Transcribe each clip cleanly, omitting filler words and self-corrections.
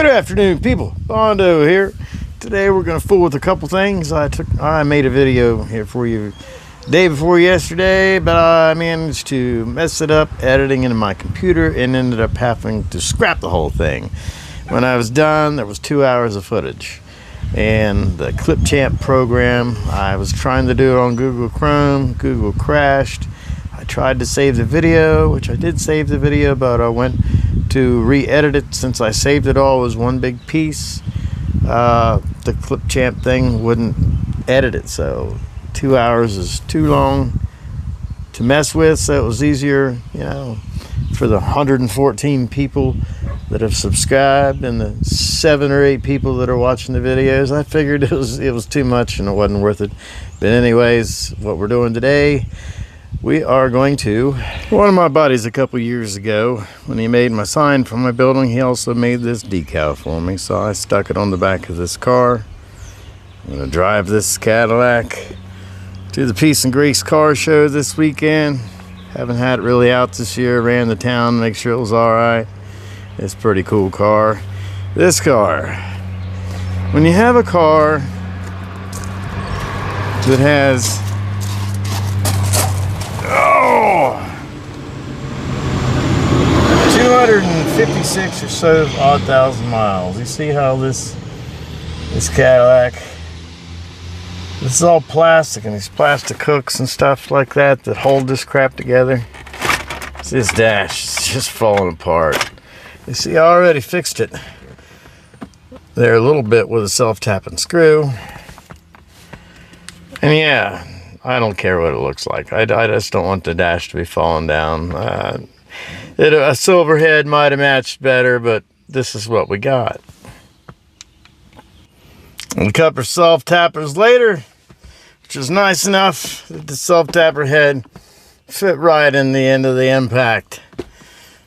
Good afternoon, people. Bondo here. Today we're going to fool with a couple things. I made a video here for you day before yesterday, but I managed to mess it up editing into my computer and ended up having to scrap the whole thing. When I was done, there was 2 hours of footage. And the Clipchamp program, I was trying to do it on Google Chrome. Google crashed. I tried to save the video, which I did save the video, but I went to re-edit it. Since I saved it all as one big piece, the Clipchamp thing wouldn't edit it, so 2 hours is too long to mess with. So it was easier, for the 114 people that have subscribed and the 7 or 8 people that are watching the videos. I figured it was too much and it wasn't worth it. But anyways, what we're doing today, we are going to, one of my buddies a couple years ago, when he made my sign for my building, he also made this decal for me. So I stuck it on the back of this car. I'm going to drive this Cadillac to the Peace and Grace car show this weekend. Haven't had it really out this year. Ran the town, make sure it was all right. It's a pretty cool car. This car, when you have a car that has 256 or so odd thousand miles. You see how this Cadillac, this is all plastic, and these plastic hooks and stuff like that hold this crap together. This dash is just falling apart. You see, I already fixed it there a little bit with a self-tapping screw. And yeah, I don't care what it looks like. I just don't want the dash to be falling down. A silver head might have matched better, but this is what we got. And a couple of self-tappers later, which is nice enough that the self-tapper head fit right in the end of the impact.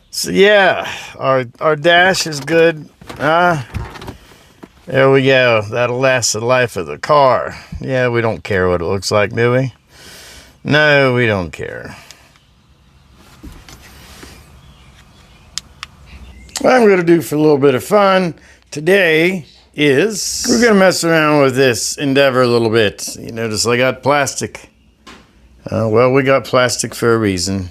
So yeah, our dash is good. There we go. That'll last the life of the car. Yeah, we don't care what it looks like, do we? No, we don't care. What I'm going to do for a little bit of fun today is we're going to mess around with this Endeavor a little bit. You notice I got plastic. Well, we got plastic for a reason.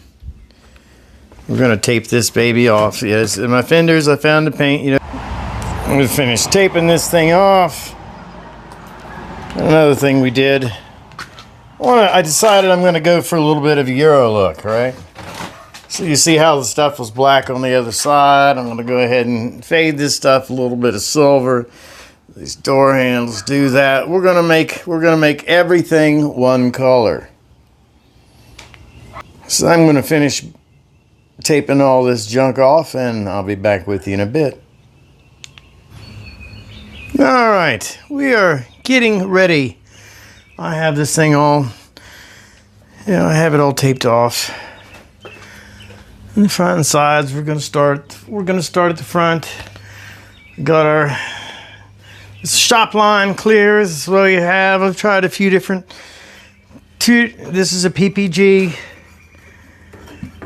We're going to tape this baby off. Yes, in my fenders I found the paint. I'm going to finish taping this thing off. Another thing we did, I decided I'm going to go for a little bit of a Euro look, right? So you see how the stuff was black on the other side. I'm going to go ahead and fade this stuff a little bit of silver. These door handles do that. We're going to make everything one color. So I'm going to finish taping all this junk off, and I'll be back with you in a bit. All right, we are getting ready. I have this thing all, I have it all taped off. In the front and sides, we're going to start at the front. We got our shop line clear. This is what you have. I've tried a few different. This is a PPG.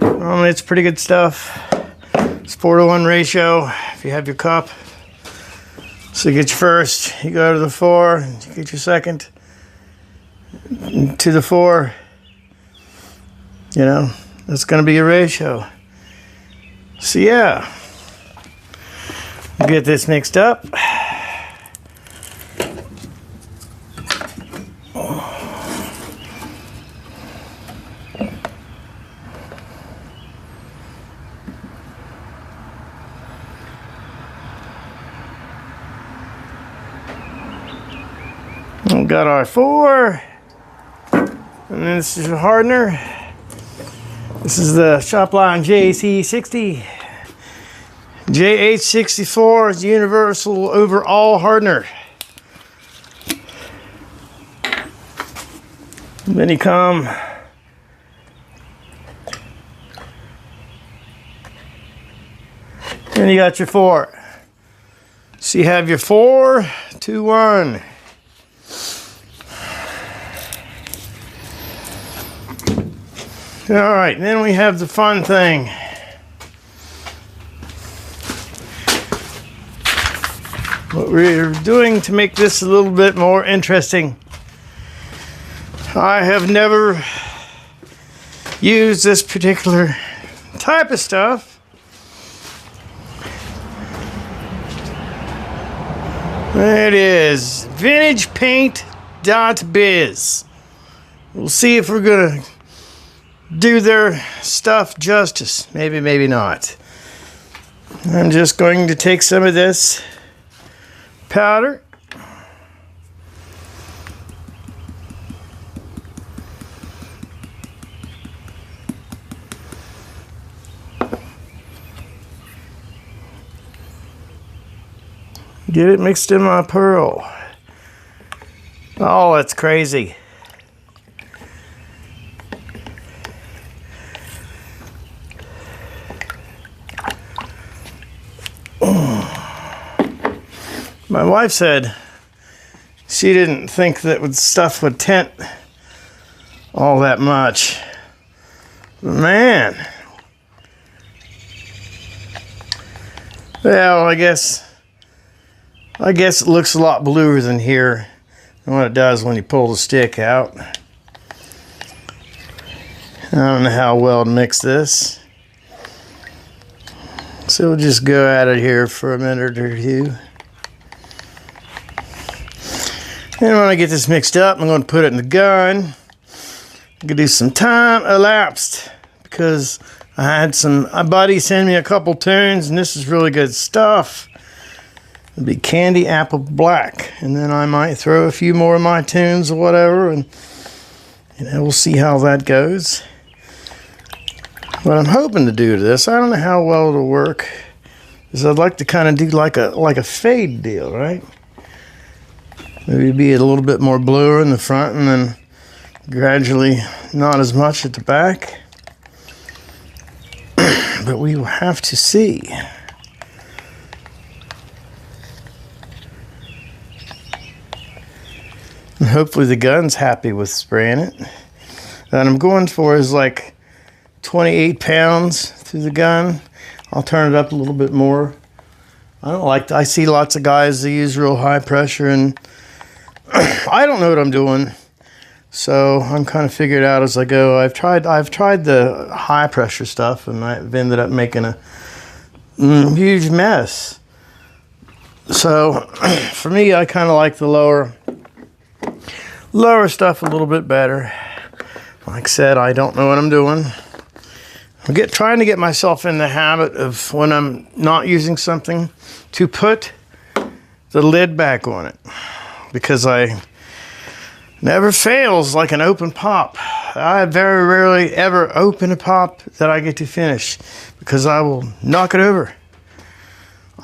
It's pretty good stuff. It's 4:1 ratio. If you have your cup, so you get your first, you go to the 4, you get your second to the 4. That's going to be your ratio. So yeah, we'll get this mixed up. We've got our 4, and then this is your hardener. This is the Shopline JC60. JH64 is universal overall hardener. And then you come and you got your 4. So you have your 4-2-1. All right, then we have the fun thing. what we're doing to make this a little bit more interesting. I have never used this particular type of stuff. There it is, vintagepaint.biz. We'll see if we're gonna do their stuff justice. Maybe, maybe not. I'm just going to take some of this powder. Get it mixed in my pearl. Oh, that's crazy. My wife said she didn't think that stuff would tint all that much. But man. Well, I guess it looks a lot bluer than here than what it does when you pull the stick out. I don't know how well to mix this. So we'll just go at it here for a minute or two. And when I get this mixed up, I'm going to put it in the gun. I'm going to do some time elapsed because I had a buddy send me a couple tunes, and this is really good stuff. It'll be Candy Apple Black, and then I might throw a few more of my tunes or whatever, and we'll see how that goes. What I'm hoping to do to this, I don't know how well it'll work, is I'd like to kind of do like a fade deal, right? Maybe be a little bit more bluer in the front, and then gradually not as much at the back. But we will have to see. And hopefully the gun's happy with spraying it. And I'm going for is like 28 pounds through the gun. I'll turn it up a little bit more. I see lots of guys that use real high pressure, and I don't know what I'm doing. So I'm kind of figuring it out as I go. I've tried the high pressure stuff, and I've ended up making a huge mess. So for me, I kind of like the lower stuff a little bit better. Like I said, I don't know what I'm doing. I'm trying to get myself in the habit of, when I'm not using something, to put the lid back on it, because I never fails like an open pop. I very rarely ever open a pop that I get to finish, because I will knock it over.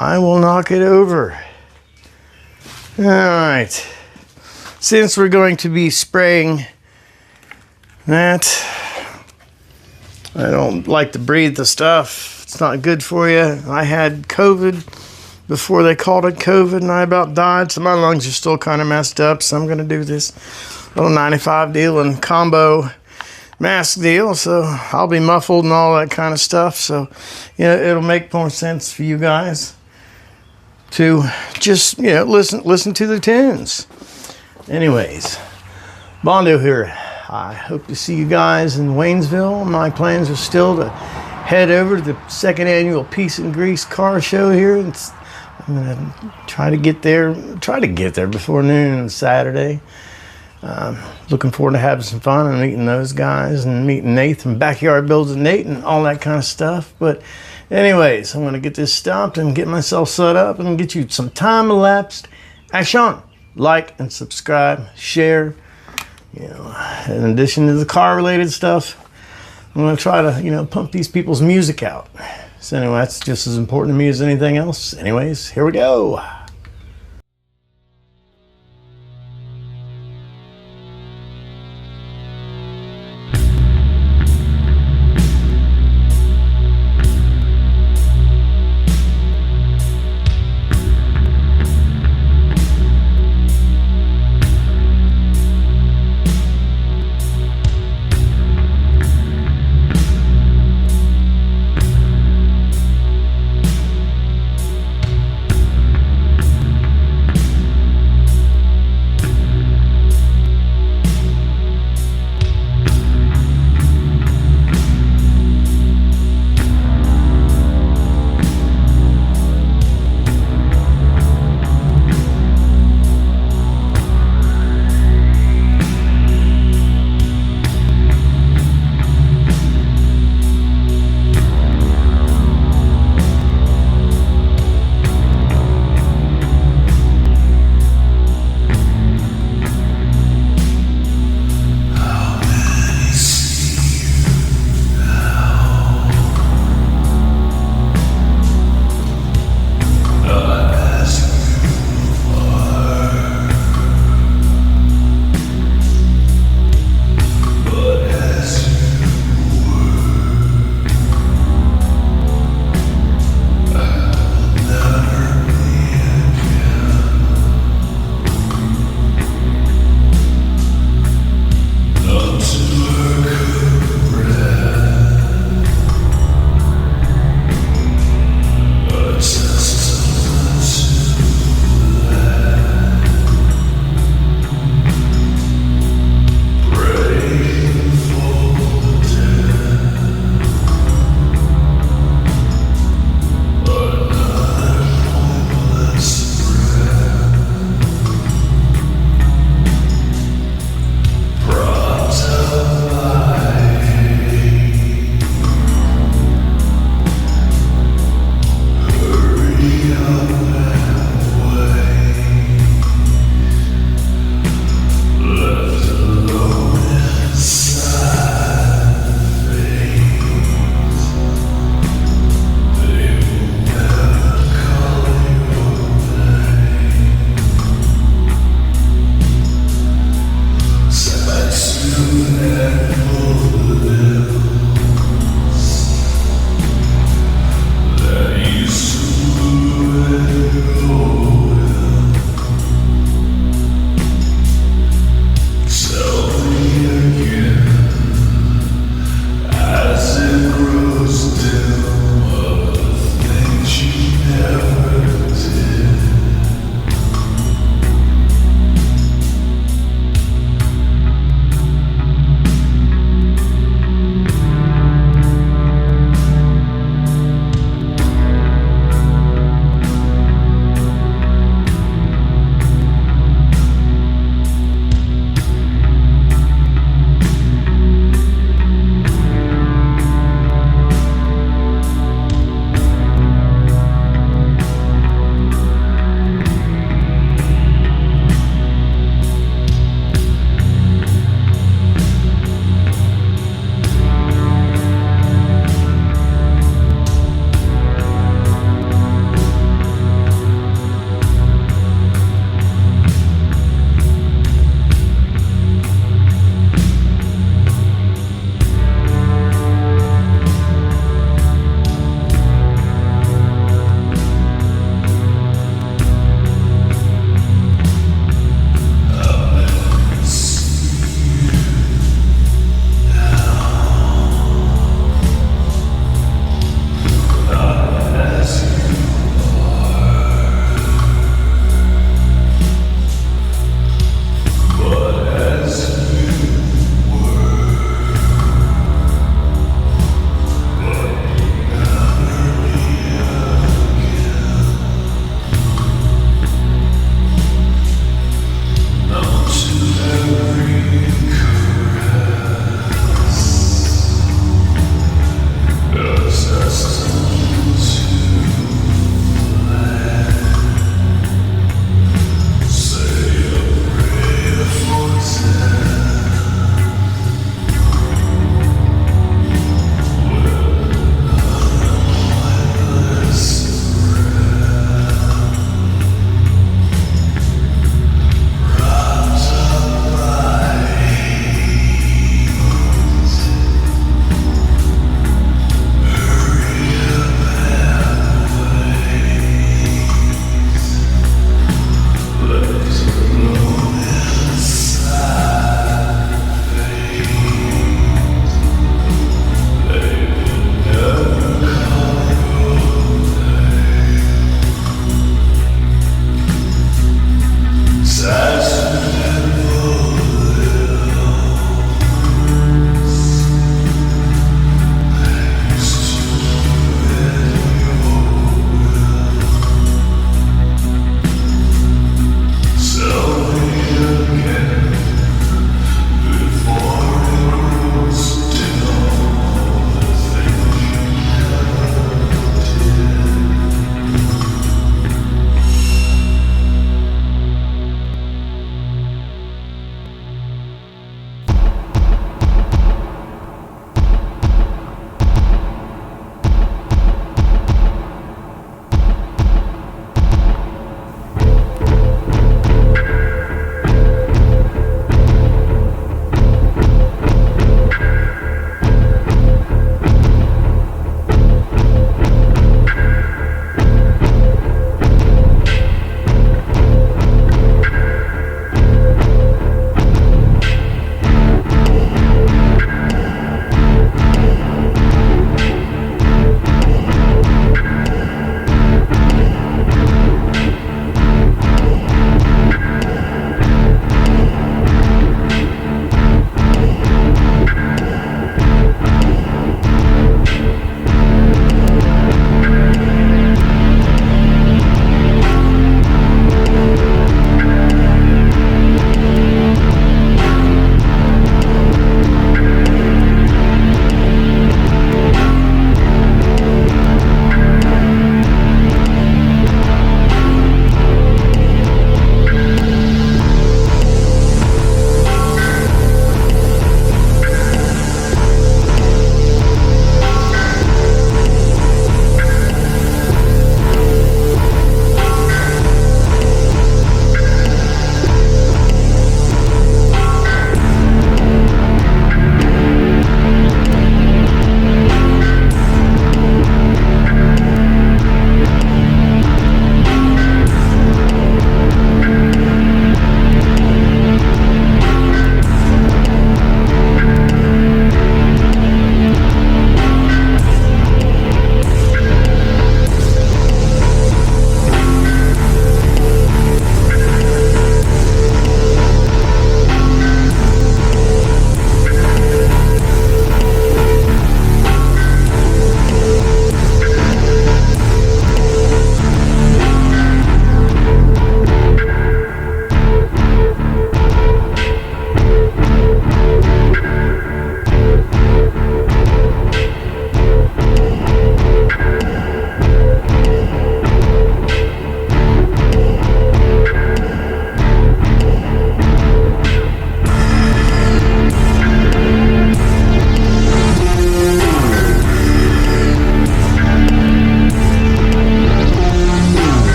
I will knock it over. All right. Since we're going to be spraying that, I don't like to breathe the stuff. It's not good for you. I had COVID before they called it COVID, and I about died, so my lungs are still kind of messed up. So I'm going to do this little 95 deal and combo mask deal, so I'll be muffled and all that kind of stuff. So it'll make more sense for you guys to just listen to the tunes. Anyways, Bondo here. I hope to see you guys in Waynesville. My plans are still to head over to the second annual Peace and Grease car show here. I'm gonna try to get there before noon on Saturday. Looking forward to having some fun and meeting those guys, and meeting Nate from Backyard Builds with Nate and all that kind of stuff. But anyways, I'm gonna get this stopped and get myself set up and get you some time elapsed action. Like and subscribe, share. In addition to the car related stuff, I'm going to try to, pump these people's music out. So anyway, that's just as important to me as anything else. Anyways, here we go.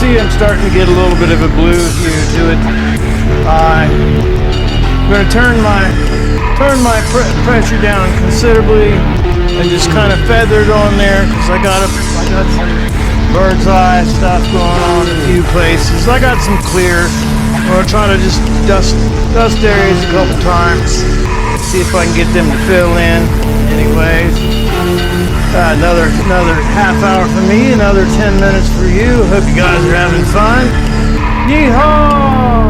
see I'm starting to get a little bit of a blue hue to it. I'm going to turn my pressure down considerably and just kind of feather it on there, because I got some bird's eye stuff going on in a few places. I got some clear. I'm going to try to just dust areas a couple times, see if I can get them to fill in. Anyways, another half hour for me, another 10 minutes for you. Hope you guys are having fun. Yeehaw!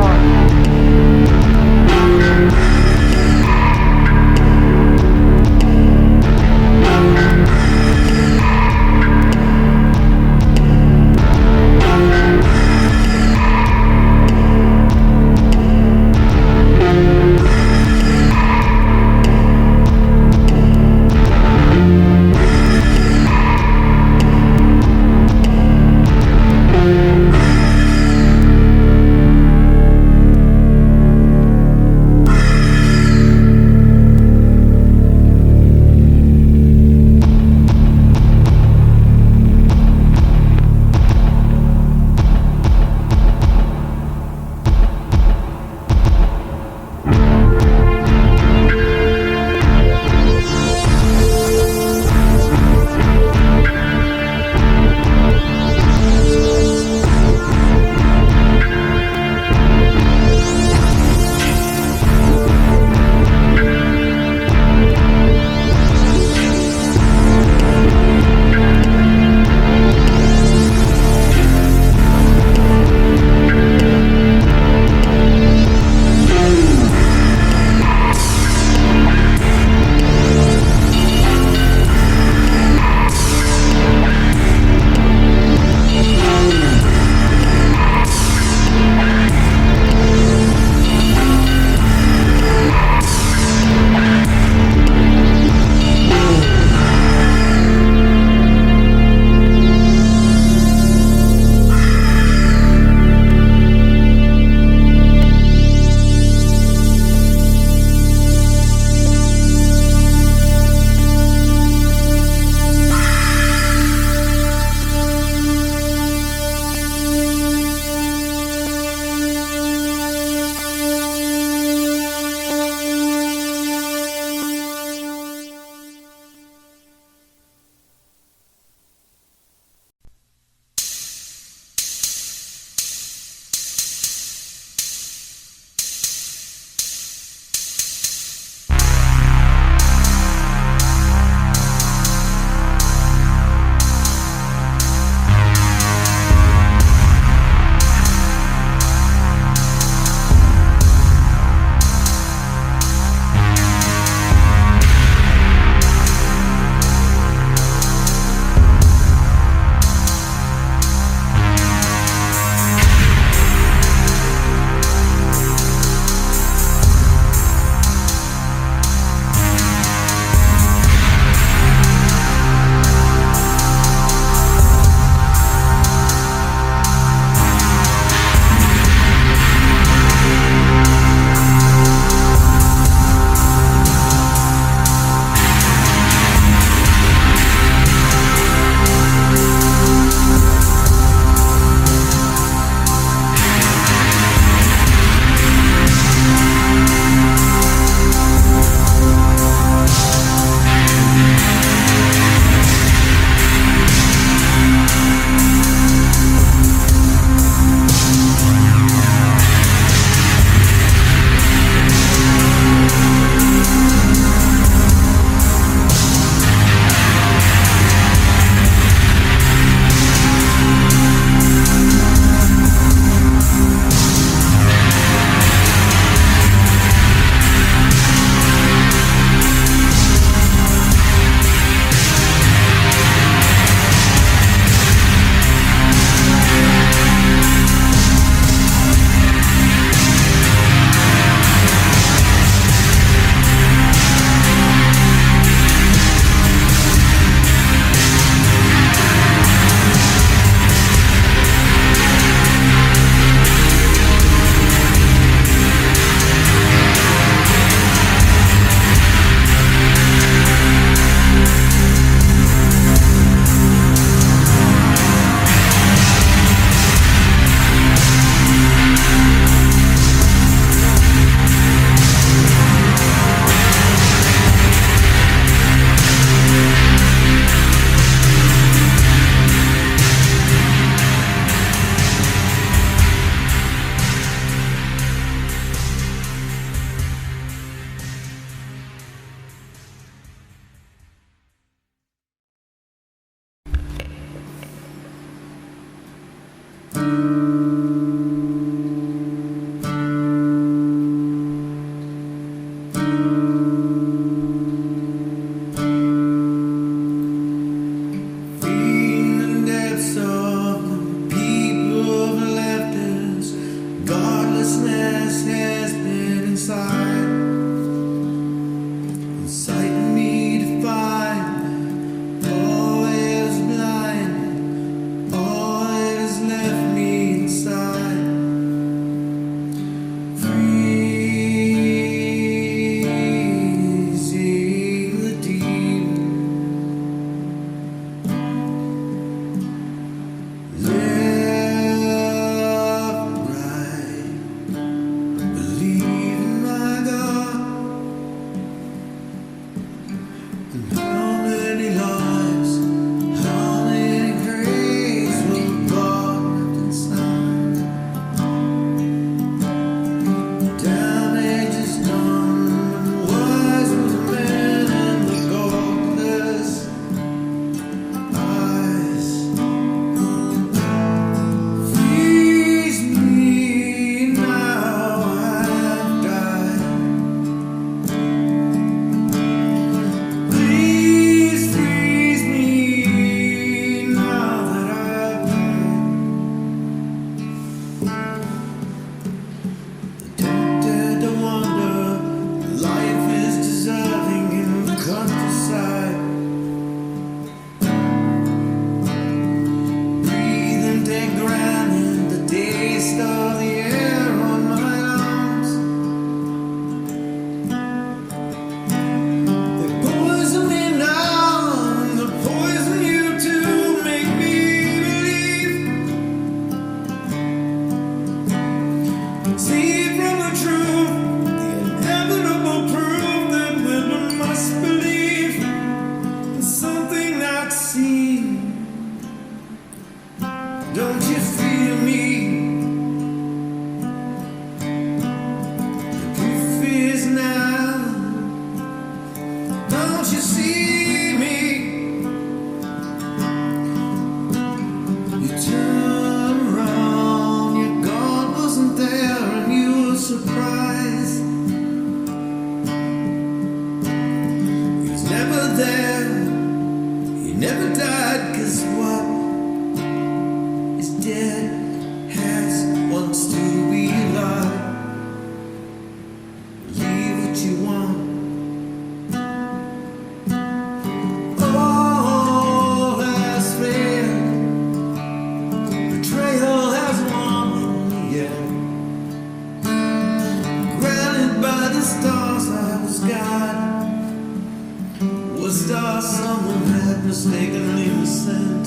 Mistakenly sent.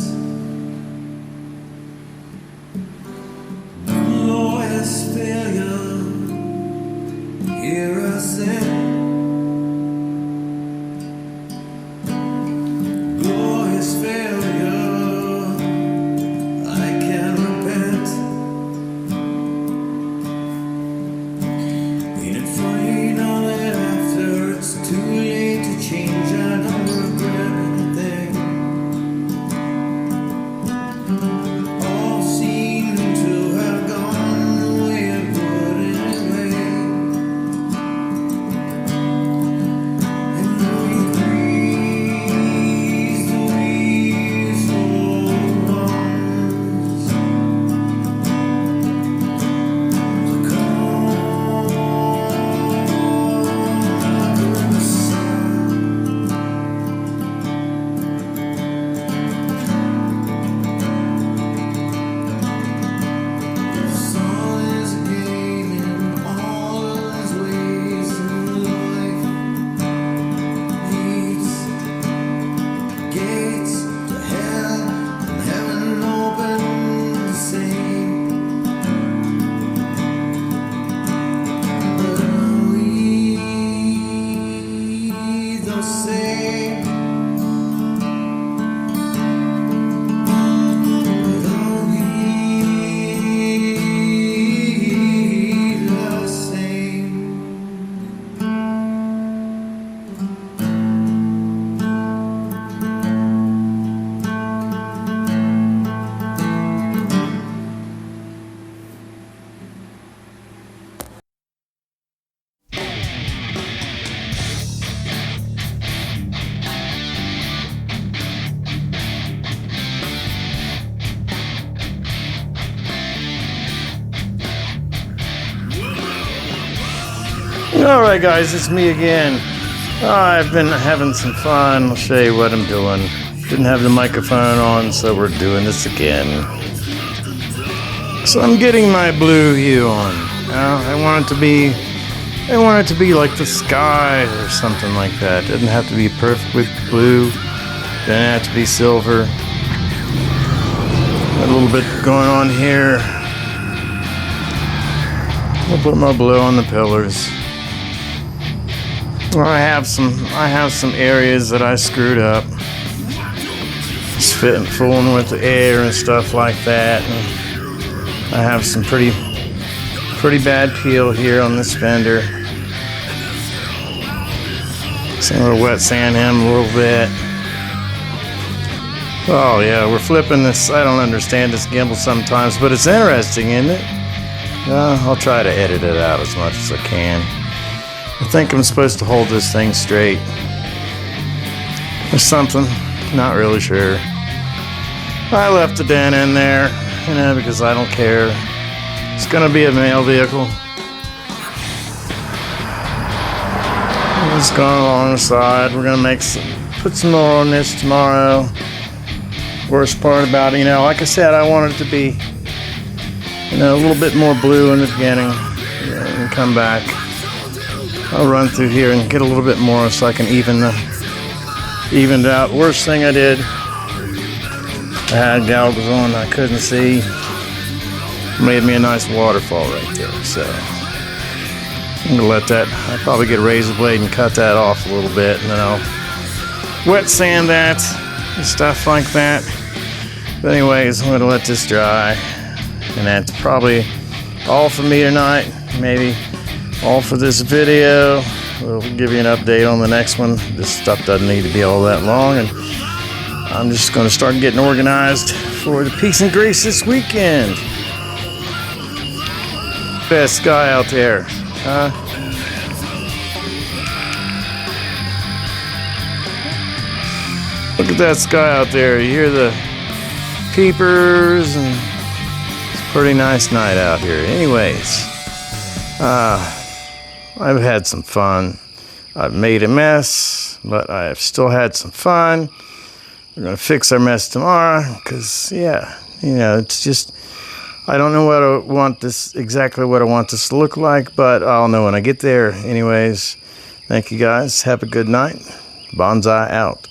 Glorious failure, here I sit. Glorious failure, I can repent. Ain't it funny now that after it's too late to change, I don't regret anything. All seem to have gone the way it would anyway. And though you breathe the weasel lungs to conquer the sun, the sun is a game in all its ways, and life leads gates to hell, and heaven open the same. But are we the same? But are we the same? Alright guys, it's me again. I've been having some fun. I'll show you what I'm doing. Didn't have the microphone on, so we're doing this again. So I'm getting my blue hue on. I want it to be like the sky or something like that. It doesn't have to be perfect with blue. Doesn't have to be silver. Got a little bit going on here. I'll put my blue on the pillars. I have some areas that I screwed up. Just fooling with the air and stuff like that. And I have some pretty bad peel here on this fender. So I'm gonna wet sand him a little bit. Oh yeah, we're flipping this. I don't understand this gimbal sometimes, but it's interesting, isn't it? I'll try to edit it out as much as I can. I think I'm supposed to hold this thing straight or something. Not really sure. I left the dent in there, because I don't care. It's gonna be a mail vehicle. It's going along the side. We're gonna put some more on this tomorrow. Worst part about it, like I said, I want it to be, a little bit more blue in the beginning, and come back. I'll run through here and get a little bit more so I can even it out. Worst thing I did, I had goggles on I couldn't see. Made me a nice waterfall right there. So I'm gonna let that. I'll probably get a razor blade and cut that off a little bit, and then I'll wet sand that and stuff like that. But anyways, I'm gonna let this dry, and that's probably all for me tonight. Maybe all for this video. We'll give you an update on the next one. This stuff doesn't need to be all that long, and I'm just going to start getting organized for the Peace and Grace this weekend. Best guy out there, huh? Look at that sky out there. You hear the peepers, and it's a pretty nice night out here. Anyways, I've had some fun. I've made a mess, but I've still had some fun. We're gonna fix our mess tomorrow, because it's just, I don't know exactly what I want this to look like, but I'll know when I get there. Anyways, thank you guys. Have a good night. Bonsai out.